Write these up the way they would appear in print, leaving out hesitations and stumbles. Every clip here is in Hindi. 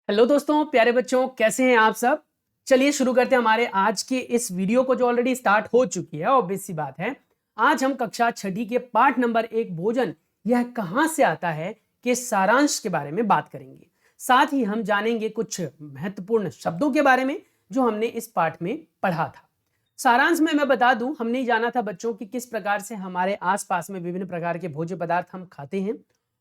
हेलो दोस्तों, प्यारे बच्चों, कैसे हैं आप सब। चलिए शुरू करते हैं हमारे आज के इस वीडियो को जो ऑलरेडी स्टार्ट हो चुकी है। ऑब्वियस सी बात है, आज हम कक्षा छठी के पाठ नंबर 1 भोजन यह कहां से आता है के सारांश के बारे में बात करेंगे। साथ ही हम जानेंगे कुछ महत्वपूर्ण शब्दों के बारे में जो हमने इस पाठ में पढ़ा था। सारांश में मैं बता दूं, हमने जाना था बच्चों कि किस प्रकार से हमारे आसपास में विभिन्न प्रकार के भोज्य पदार्थ हम खाते हैं,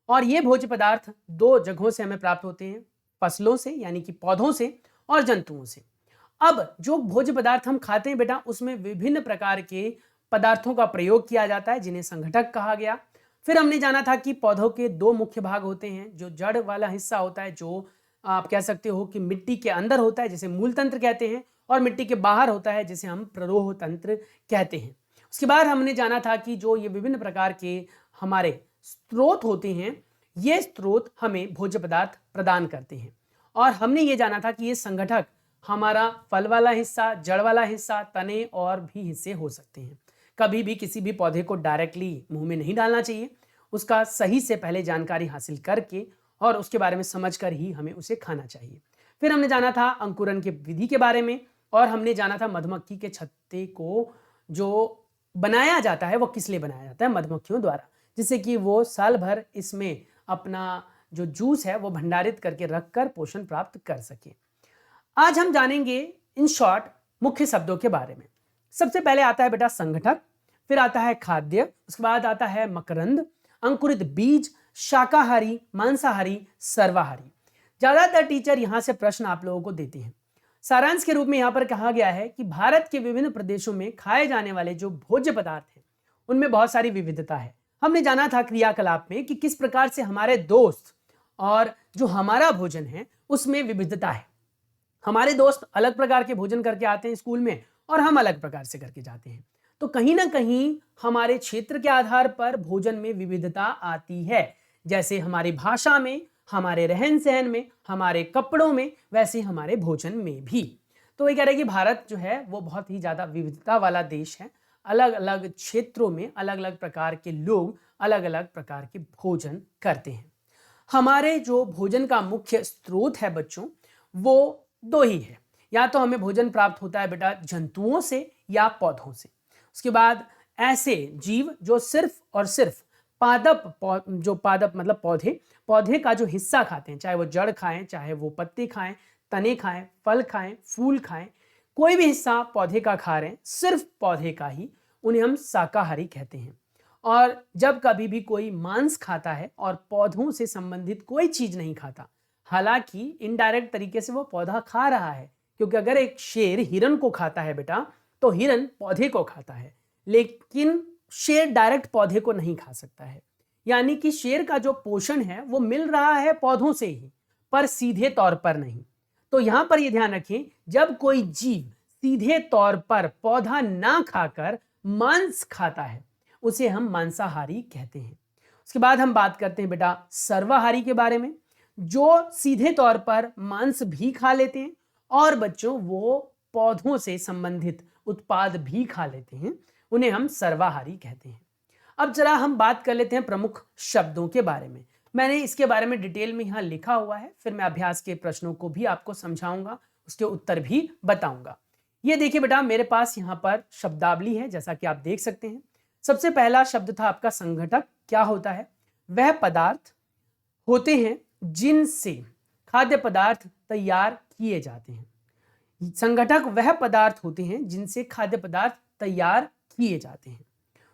और ये भोज्य पदार्थ दो जगहों से हमें प्राप्त होते हैं, फसलों से यानी कि पौधों से और जंतुओं से। अब जो भोज्य पदार्थ हम खाते हैं बेटा, उसमें विभिन्न प्रकार के पदार्थों का प्रयोग किया जाता है जिन्हें संघटक कहा गया। फिर हमने जाना था कि पौधों के दो मुख्य भाग होते हैं, जो जड़ वाला हिस्सा होता है, जो आप कह सकते हो कि मिट्टी के अंदर होता है जिसे मूल तंत्र कहते हैं, और मिट्टी के बाहर होता है जिसे हम प्ररोह तंत्र कहते हैं। उसके बाद हमने जाना था कि जो ये विभिन्न प्रकार के हमारे स्रोत होते हैं, ये स्रोत हमें भोज्य पदार्थ प्रदान करते हैं। और हमने ये जाना था कि ये संगठक हमारा फल वाला हिस्सा, जड़ वाला हिस्सा, तने और भी हिस्से हो सकते हैं। कभी भी किसी भी पौधे को डायरेक्टली मुंह में नहीं डालना चाहिए, उसका सही से पहले जानकारी हासिल करके और उसके बारे में समझकर ही हमें उसे खाना चाहिए। फिर हमने जाना था अंकुरन की विधि के बारे में, और हमने जाना था मधुमक्खी के छत्ते को जो बनाया जाता है वो किस लिए बनाया जाता है, मधुमक्खियों द्वारा, जिससे कि वो साल भर इसमें अपना जो जूस है वो भंडारित करके रखकर पोषण प्राप्त कर सके। आज हम जानेंगे इन शॉर्ट मुख्य शब्दों के बारे में। सबसे पहले आता है बेटा संगठक, फिर आता है खाद्य, उसके बाद आता है मकरंद, अंकुरित बीज, शाकाहारी, मांसाहारी, सर्वाहारी। ज्यादातर टीचर यहां से प्रश्न आप लोगों को देते हैं। सारांश के रूप में यहां पर कहा गया है कि भारत के विभिन्न प्रदेशों में खाए जाने वाले जो भोज्य पदार्थ हैं उनमें बहुत सारी विविधता है। हमने जाना था क्रियाकलाप में कि किस प्रकार से हमारे दोस्त और जो हमारा भोजन है उसमें विविधता है। हमारे दोस्त अलग प्रकार के भोजन करके आते हैं स्कूल में, और हम अलग प्रकार से करके जाते हैं। तो कहीं ना कहीं हमारे क्षेत्र के आधार पर भोजन में विविधता आती है, जैसे हमारी भाषा में, हमारे रहन सहन में, हमारे कपड़ों में, वैसे हमारे भोजन में भी। तो ये कह रहे हैं कि भारत जो है वो बहुत ही ज्यादा विविधता वाला देश है। अलग अलग क्षेत्रों में अलग अलग प्रकार के लोग अलग अलग प्रकार के भोजन करते हैं। हमारे जो भोजन का मुख्य स्रोत है बच्चों, वो दो ही है। या तो हमें भोजन प्राप्त होता है बेटा जंतुओं से या पौधों से। उसके बाद ऐसे जीव जो सिर्फ और सिर्फ जो पादप मतलब पौधे का जो हिस्सा खाते हैं, चाहे वो जड़ खाएं, चाहे वो पत्ते खाएं, तने खाएं, फल खाएं, फूल खाएं, कोई भी हिस्सा पौधे का खा रहे हैं, सिर्फ पौधे का ही, उन्हें हम शाकाहारी कहते हैं। और जब कभी भी कोई मांस खाता है और पौधों से संबंधित कोई चीज नहीं खाता, हालांकि इनडायरेक्ट तरीके से वो पौधा खा रहा है, क्योंकि अगर एक शेर हिरन को खाता है बेटा, तो हिरन पौधे को खाता है, लेकिन शेर डायरेक्ट पौधे को नहीं खा सकता है। यानी कि शेर का जो पोषण है वो मिल रहा है पौधों से ही, पर सीधे तौर पर नहीं। तो यहां पर ये ध्यान रखें, जब कोई जीव सीधे तौर पर पौधा ना खाकर मांस खाता है, उसे हम मांसाहारी कहते हैं। उसके बाद हम बात करते हैं बेटा सर्वाहारी के बारे में, जो सीधे तौर पर मांस भी खा लेते हैं और बच्चों वो पौधों से संबंधित उत्पाद भी खा लेते हैं, उन्हें हम सर्वाहारी कहते हैं। अब जरा हम बात कर लेते हैं प्रमुख शब्दों के बारे में। मैंने इसके बारे में डिटेल में यहाँ लिखा हुआ है, फिर मैं अभ्यास के प्रश्नों को भी आपको समझाऊंगा, उसके उत्तर भी बताऊंगा। ये देखिए बेटा, मेरे पास यहाँ पर शब्दावली है, जैसा कि आप देख सकते हैं। सबसे पहला शब्द था आपका संघटक। क्या होता है? वह पदार्थ होते हैं जिनसे खाद्य पदार्थ तैयार किए जाते हैं। संघटक वह पदार्थ होते हैं जिनसे खाद्य पदार्थ तैयार किए जाते हैं।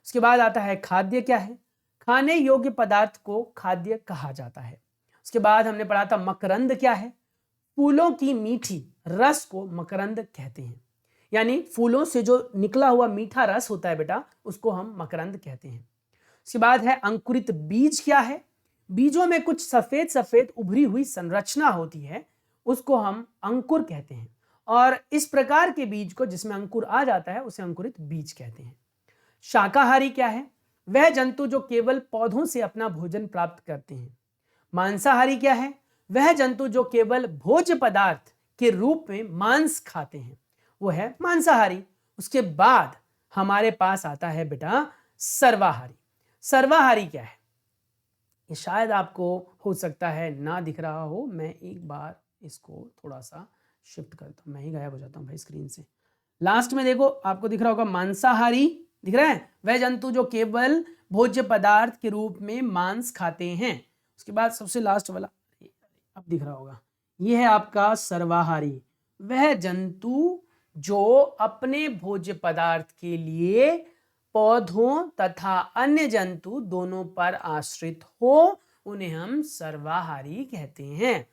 उसके बाद आता है खाद्य। क्या है? खाने योग्य पदार्थ को खाद्य कहा जाता है। उसके बाद हमने पढ़ा था मकरंद। क्या है? फूलों की मीठी रस को मकरंद कहते हैं। यानी फूलों से जो निकला हुआ मीठा रस होता है बेटा, उसको हम मकरंद कहते हैं। उसके बाद है अंकुरित बीज। क्या है? बीजों में कुछ सफेद सफेद उभरी हुई संरचना होती है, उसको हम अंकुर कहते हैं। और इस प्रकार के बीज को जिसमें अंकुर आ जाता है उसे अंकुरित बीज कहते हैं। शाकाहारी क्या है? वह जंतु जो केवल पौधों से अपना भोजन प्राप्त करते हैं। मांसाहारी क्या है? वह जंतु जो केवल भोज्य पदार्थ के रूप में मांस खाते हैं, वो है मांसाहारी। उसके बाद हमारे पास आता है बेटा सर्वाहारी। सर्वाहारी क्या है? ये शायद आपको हो सकता है ना दिख रहा हो, मैं एक बार इसको थोड़ा सा शिफ्ट करता हूँ, मैं ही गायब हो जाता हूँ भाई स्क्रीन से। लास्ट में देखो आपको दिख रहा होगा मांसाहारी, दिख रहा है, वह जंतु जो केवल भोज्य पदार्थ के रूप में मांस खाते हैं। उसके बाद सबसे लास्ट वाला अब दिख रहा होगा, यह है आपका सर्वाहारी, वह जंतु जो अपने भोज्य पदार्थ के लिए पौधों तथा अन्य जंतु दोनों पर आश्रित हो, उन्हें हम सर्वाहारी कहते हैं।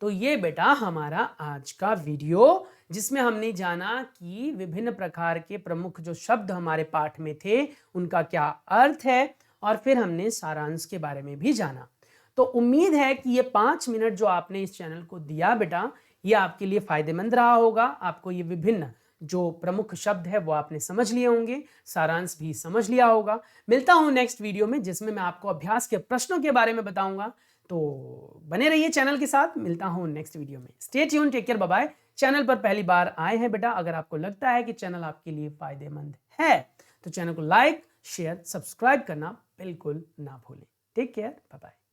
तो ये बेटा हमारा आज का वीडियो, जिसमें हमने जाना कि विभिन्न प्रकार के प्रमुख जो शब्द हमारे पाठ में थे उनका क्या अर्थ है, और फिर हमने सारांश के बारे में भी जाना। तो उम्मीद है कि ये 5 मिनट जो आपने इस चैनल को दिया बेटा, ये आपके लिए फायदेमंद रहा होगा। आपको ये विभिन्न जो प्रमुख शब्द है वो आपने समझ लिए होंगे, सारांश भी समझ लिया होगा। मिलता हूं नेक्स्ट वीडियो में, जिसमें मैं आपको अभ्यास के प्रश्नों के बारे में बताऊंगा। तो बने रहिए चैनल के साथ, मिलता हूं नेक्स्ट वीडियो में। Stay tuned, take care, bye bye. Channel पर पहली बार आए हैं बेटा, अगर आपको लगता है कि चैनल आपके लिए फायदेमंद है तो चैनल को लाइक, शेयर, सब्सक्राइब करना बिल्कुल ना भूलें। Take care, bye bye.